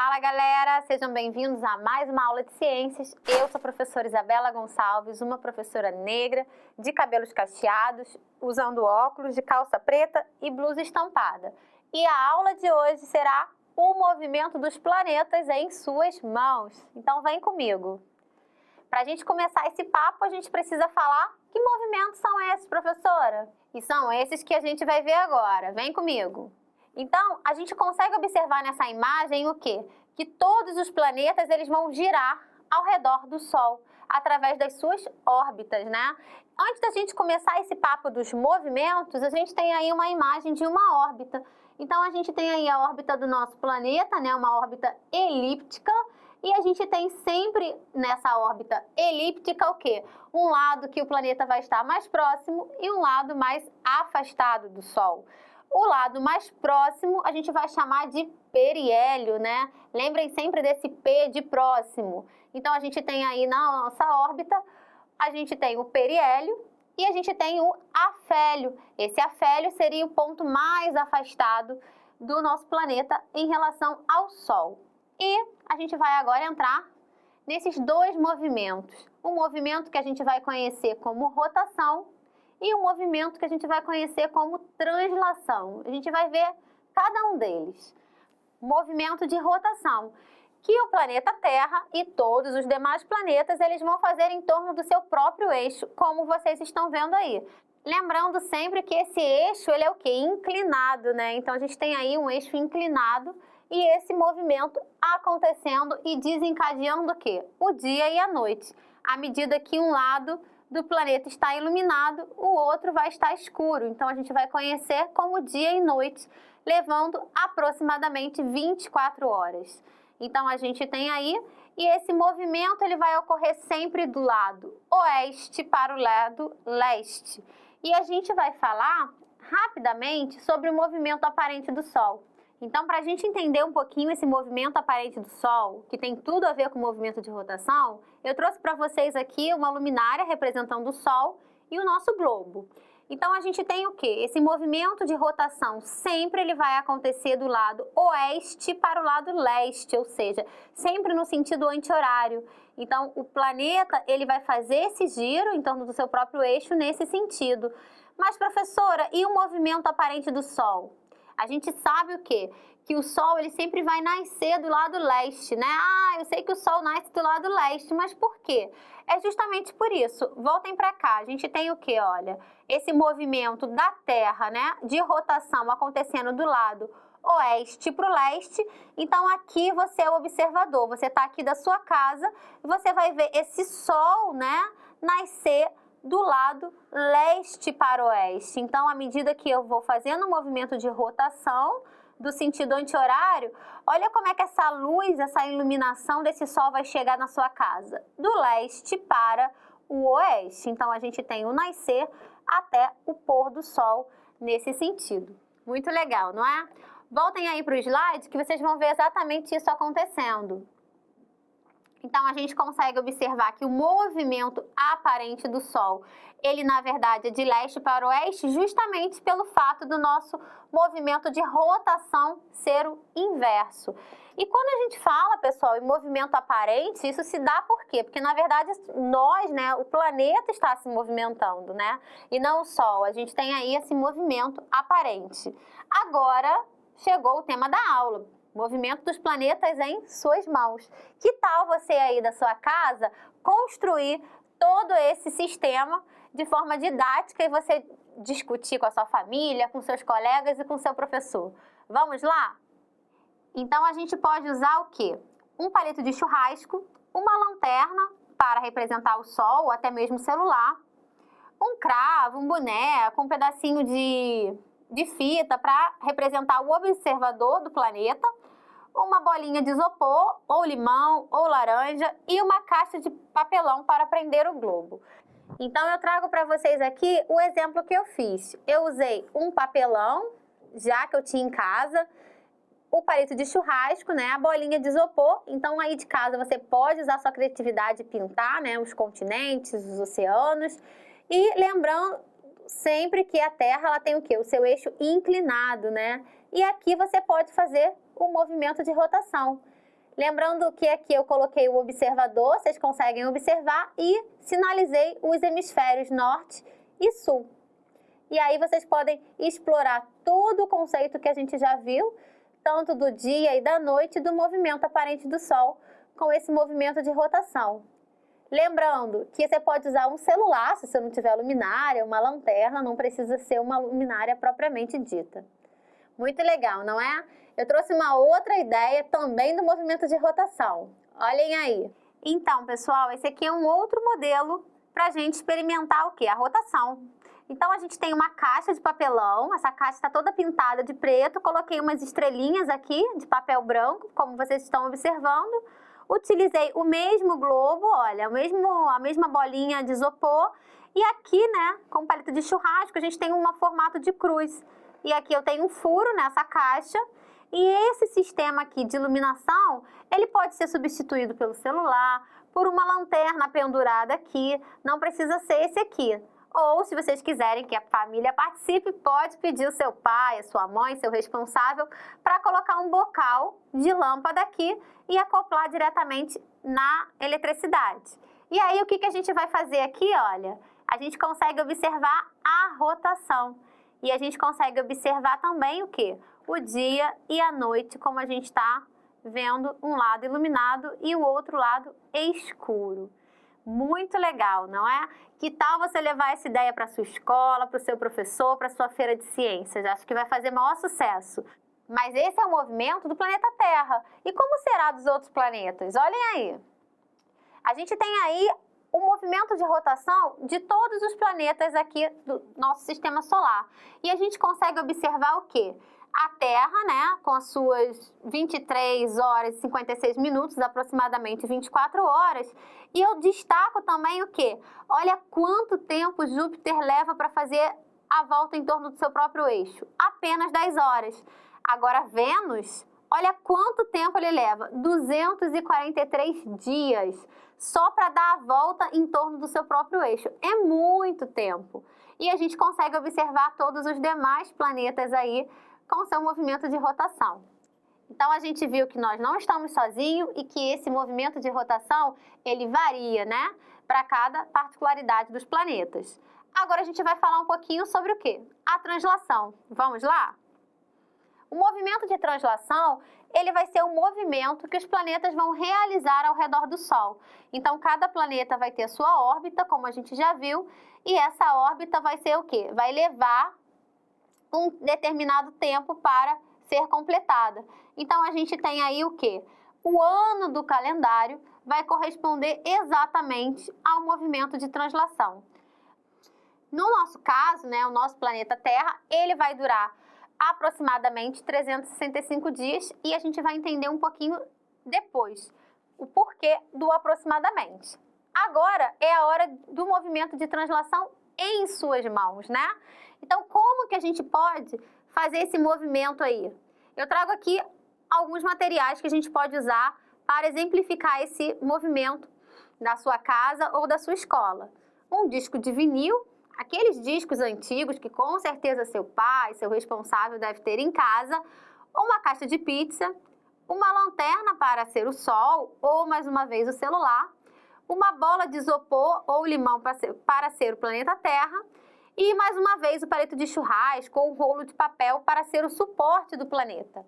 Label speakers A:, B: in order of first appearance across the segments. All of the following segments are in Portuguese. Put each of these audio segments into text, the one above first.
A: Fala galera, sejam bem-vindos a mais uma aula de ciências. Eu sou a professora Isabela Gonçalves, uma professora negra, de cabelos cacheados, usando óculos, de calça preta e blusa estampada. E a aula de hoje será o movimento dos planetas em suas mãos. Então vem comigo. Para a gente começar esse papo, a gente precisa falar que movimentos são esses, professora? E são esses que a gente vai ver agora. Vem comigo. Então, a gente consegue observar nessa imagem o quê? Que todos os planetas eles vão girar ao redor do Sol, através das suas órbitas, né? Antes da gente começar esse papo dos movimentos, a gente tem aí uma imagem de uma órbita. Então, a gente tem aí a órbita do nosso planeta, né? Uma órbita elíptica. E a gente tem sempre nessa órbita elíptica o quê? Um lado que o planeta vai estar mais próximo e um lado mais afastado do Sol. O lado mais próximo a gente vai chamar de periélio, né? Lembrem sempre desse P de próximo. Então, a gente tem aí na nossa órbita, a gente tem o periélio e a gente tem o afélio. Esse afélio seria o ponto mais afastado do nosso planeta em relação ao Sol. E a gente vai agora entrar nesses dois movimentos. Um movimento que a gente vai conhecer como rotação e um movimento que a gente vai conhecer como translação. A gente vai ver cada um deles. Movimento de rotação, que o planeta Terra e todos os demais planetas, eles vão fazer em torno do seu próprio eixo, como vocês estão vendo aí. Lembrando sempre que esse eixo, ele é o quê? Inclinado, né? Então, a gente tem aí um eixo inclinado e esse movimento acontecendo e desencadeando o quê? O dia e a noite. À medida que um lado do planeta está iluminado, o outro vai estar escuro. Então, a gente vai conhecer como dia e noite, levando aproximadamente 24 horas. Então, a gente tem aí, e esse movimento ele vai ocorrer sempre do lado oeste para o lado leste. E a gente vai falar rapidamente sobre o movimento aparente do Sol. Então, para a gente entender um pouquinho esse movimento aparente do Sol, que tem tudo a ver com o movimento de rotação, eu trouxe para vocês aqui uma luminária representando o Sol e o nosso globo. Então, a gente tem o quê? Esse movimento de rotação sempre ele vai acontecer do lado oeste para o lado leste, ou seja, sempre no sentido anti-horário. Então, o planeta ele vai fazer esse giro em torno do seu próprio eixo nesse sentido. Mas, professora, e o movimento aparente do Sol? A gente sabe o quê? Que o Sol ele sempre vai nascer do lado leste, né? Eu sei que o Sol nasce do lado leste, mas por quê? É justamente por isso. Voltem para cá, a gente tem o quê? Olha, esse movimento da Terra, né? De rotação acontecendo do lado oeste para o leste. Então, aqui você é o observador. Você está aqui da sua casa e você vai ver esse Sol, né? Nascer do lado leste para oeste. Então, à medida que eu vou fazendo o movimento de rotação do sentido anti-horário, olha como é que essa luz, essa iluminação desse Sol vai chegar na sua casa. Do leste para o oeste. Então, a gente tem o nascer até o pôr do Sol nesse sentido. Muito legal, não é? Voltem aí para o slide que vocês vão ver exatamente isso acontecendo. Então, a gente consegue observar que o movimento aparente do Sol, ele, na verdade, é de leste para oeste, justamente pelo fato do nosso movimento de rotação ser o inverso. E quando a gente fala, pessoal, em movimento aparente, isso se dá por quê? Porque, na verdade, nós, né, o planeta está se movimentando, né? E não o Sol. A gente tem aí esse movimento aparente. Agora, chegou o tema da aula. Movimento dos planetas em suas mãos. Que tal você aí da sua casa construir todo esse sistema de forma didática e você discutir com a sua família, com seus colegas e com seu professor? Vamos lá? Então, a gente pode usar o quê? Um palito de churrasco, uma lanterna para representar o Sol ou até mesmo o celular, um cravo, um boneco, um pedacinho de fita para representar o observador do planeta, uma bolinha de isopor, ou limão, ou laranja e uma caixa de papelão para prender o globo. Então, eu trago para vocês aqui o exemplo que eu fiz. Eu usei um papelão, já que eu tinha em casa, o palito de churrasco, né, a bolinha de isopor. Então, aí de casa você pode usar sua criatividade e pintar, né, os continentes, os oceanos. E lembrando sempre que a Terra ela tem o quê? O seu eixo inclinado, né? E aqui você pode fazer o movimento de rotação. Lembrando que aqui eu coloquei o observador, vocês conseguem observar, e sinalizei os hemisférios norte e sul. E aí vocês podem explorar todo o conceito que a gente já viu, tanto do dia e da noite, do movimento aparente do Sol, com esse movimento de rotação. Lembrando que você pode usar um celular, se você não tiver luminária, uma lanterna, não precisa ser uma luminária propriamente dita. Muito legal, não é? Eu trouxe uma outra ideia também do movimento de rotação. Olhem aí. Então, pessoal, esse aqui é um outro modelo para a gente experimentar o quê? A rotação. Então, a gente tem uma caixa de papelão, essa caixa está toda pintada de preto, coloquei umas estrelinhas aqui de papel branco, como vocês estão observando. Utilizei o mesmo globo, olha, a mesma bolinha de isopor. E aqui, né, com palito de churrasco, a gente tem um formato de cruz. E aqui eu tenho um furo nessa caixa. E esse sistema aqui de iluminação, ele pode ser substituído pelo celular, por uma lanterna pendurada aqui. Não precisa ser esse aqui. Ou, se vocês quiserem que a família participe, pode pedir o seu pai, a sua mãe, seu responsável, para colocar um bocal de lâmpada aqui e acoplar diretamente na eletricidade. E aí, o que a gente vai fazer aqui, olha? A gente consegue observar a rotação. E a gente consegue observar também o quê? O dia e a noite, como a gente está vendo um lado iluminado e o outro lado escuro. Muito legal, não é? Que tal você levar essa ideia para a sua escola, para o seu professor, para a sua feira de ciências? Acho que vai fazer maior sucesso. Mas esse é o movimento do planeta Terra. E como será dos outros planetas? Olhem aí. A gente tem aí o movimento de rotação de todos os planetas aqui do nosso sistema solar. E a gente consegue observar o quê? A Terra, né, com as suas 23 horas e 56 minutos, aproximadamente 24 horas. E eu destaco também o quê? Olha quanto tempo Júpiter leva para fazer a volta em torno do seu próprio eixo. Apenas 10 horas. Agora, Vênus, olha quanto tempo ele leva. 243 dias. Só para dar a volta em torno do seu próprio eixo. É muito tempo. E a gente consegue observar todos os demais planetas aí com seu movimento de rotação. Então, a gente viu que nós não estamos sozinhos e que esse movimento de rotação, ele varia, né? Para cada particularidade dos planetas. Agora, a gente vai falar um pouquinho sobre o quê? A translação. Vamos lá? O movimento de translação, ele vai ser um movimento que os planetas vão realizar ao redor do Sol. Então, cada planeta vai ter a sua órbita, como a gente já viu, e essa órbita vai ser o quê? Vai levar um determinado tempo para ser completada. Então, a gente tem aí o quê? O ano do calendário vai corresponder exatamente ao movimento de translação. No nosso caso, né, o nosso planeta Terra, ele vai durar aproximadamente 365 dias e a gente vai entender um pouquinho depois o porquê do aproximadamente. Agora é a hora do movimento de translação em suas mãos, né? Então, como que a gente pode fazer esse movimento aí? Eu trago aqui alguns materiais que a gente pode usar para exemplificar esse movimento da sua casa ou da sua escola. Um disco de vinil, aqueles discos antigos que com certeza seu pai, seu responsável deve ter em casa, uma caixa de pizza, uma lanterna para ser o sol ou, mais uma vez, o celular, uma bola de isopor ou limão para ser o planeta Terra e, mais uma vez, o palito de churrasco ou um rolo de papel para ser o suporte do planeta.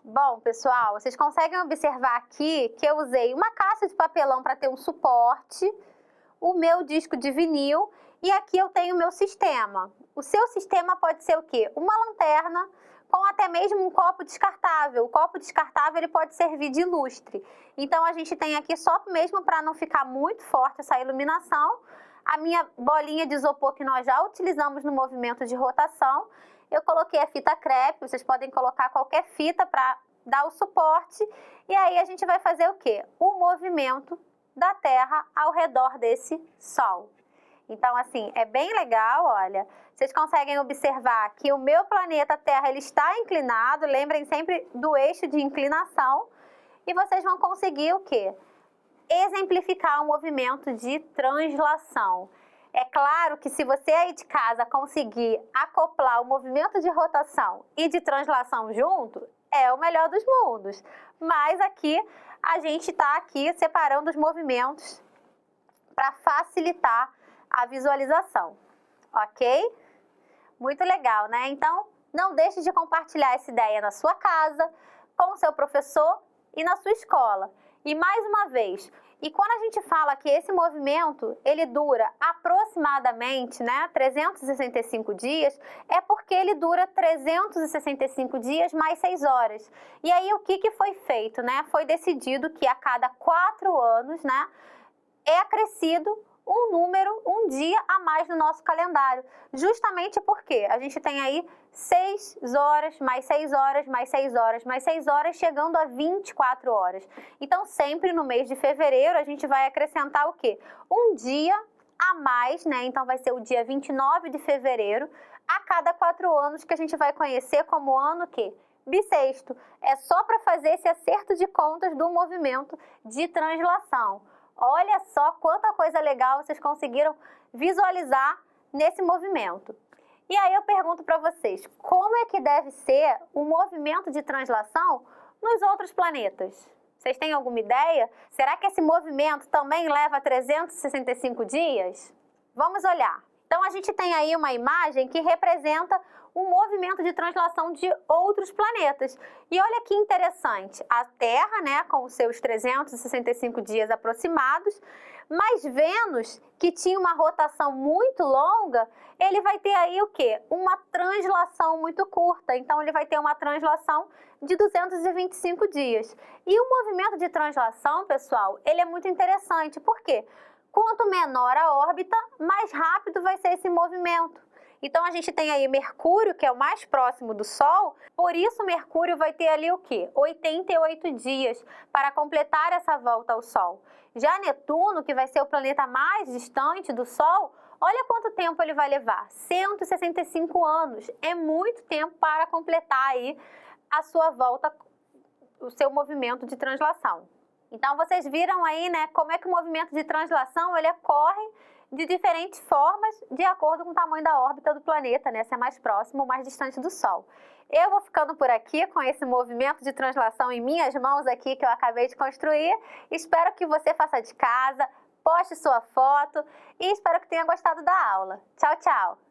A: Bom, pessoal, vocês conseguem observar aqui que eu usei uma caixa de papelão para ter um suporte, o meu disco de vinil e aqui eu tenho o meu sistema. O seu sistema pode ser o quê? Uma lanterna com até mesmo um copo descartável. O copo descartável ele pode servir de lustre. Então, a gente tem aqui só mesmo para não ficar muito forte essa iluminação, a minha bolinha de isopor que nós já utilizamos no movimento de rotação. Eu coloquei a fita crepe, vocês podem colocar qualquer fita para dar o suporte. E aí a gente vai fazer o quê? O movimento da Terra ao redor desse Sol. Então, assim, é bem legal, olha. Vocês conseguem observar que o meu planeta Terra ele está inclinado, lembrem sempre do eixo de inclinação. E vocês vão conseguir o quê? Exemplificar o movimento de translação. É claro que se você aí de casa conseguir acoplar o movimento de rotação e de translação junto, é o melhor dos mundos. Mas aqui, a gente está aqui separando os movimentos para facilitar a visualização, ok? Muito legal, né? Então, não deixe de compartilhar essa ideia na sua casa, com o seu professor e na sua escola. E mais uma vez, e quando a gente fala que esse movimento, ele dura aproximadamente, né, 365 dias, é porque ele dura 365 dias mais 6 horas. E aí, o que foi feito, né? Foi decidido que a cada 4 anos, né, é acrescido um dia a mais no nosso calendário. Justamente porque a gente tem aí 6 horas, mais 6 horas, mais 6 horas, mais 6 horas, chegando a 24 horas. Então, sempre no mês de fevereiro, a gente vai acrescentar o quê? Um dia a mais, né? Então, vai ser o dia 29 de fevereiro, a cada 4 anos, que a gente vai conhecer como ano o quê? Bissexto. É só para fazer esse acerto de contas do movimento de translação. Olha só quanta coisa legal vocês conseguiram visualizar nesse movimento. E aí eu pergunto para vocês, como é que deve ser o movimento de translação nos outros planetas? Vocês têm alguma ideia? Será que esse movimento também leva 365 dias? Vamos olhar. Então, a gente tem aí uma imagem que representa o movimento de translação de outros planetas. E olha que interessante, a Terra, né, com os seus 365 dias aproximados, mas Vênus, que tinha uma rotação muito longa, ele vai ter aí o quê? Uma translação muito curta. Então, ele vai ter uma translação de 225 dias. E o movimento de translação, pessoal, ele é muito interessante. Por quê? Quanto menor a órbita, mais rápido vai ser esse movimento. Então, a gente tem aí Mercúrio, que é o mais próximo do Sol, por isso Mercúrio vai ter ali o quê? 88 dias para completar essa volta ao Sol. Já Netuno, que vai ser o planeta mais distante do Sol, olha quanto tempo ele vai levar, 165 anos. É muito tempo para completar aí a sua volta, o seu movimento de translação. Então, vocês viram aí, né, como é que o movimento de translação, ele ocorre de diferentes formas, de acordo com o tamanho da órbita do planeta, né, se é mais próximo ou mais distante do Sol. Eu vou ficando por aqui com esse movimento de translação em minhas mãos aqui, que eu acabei de construir. Espero que você faça de casa, poste sua foto e espero que tenha gostado da aula. Tchau, tchau!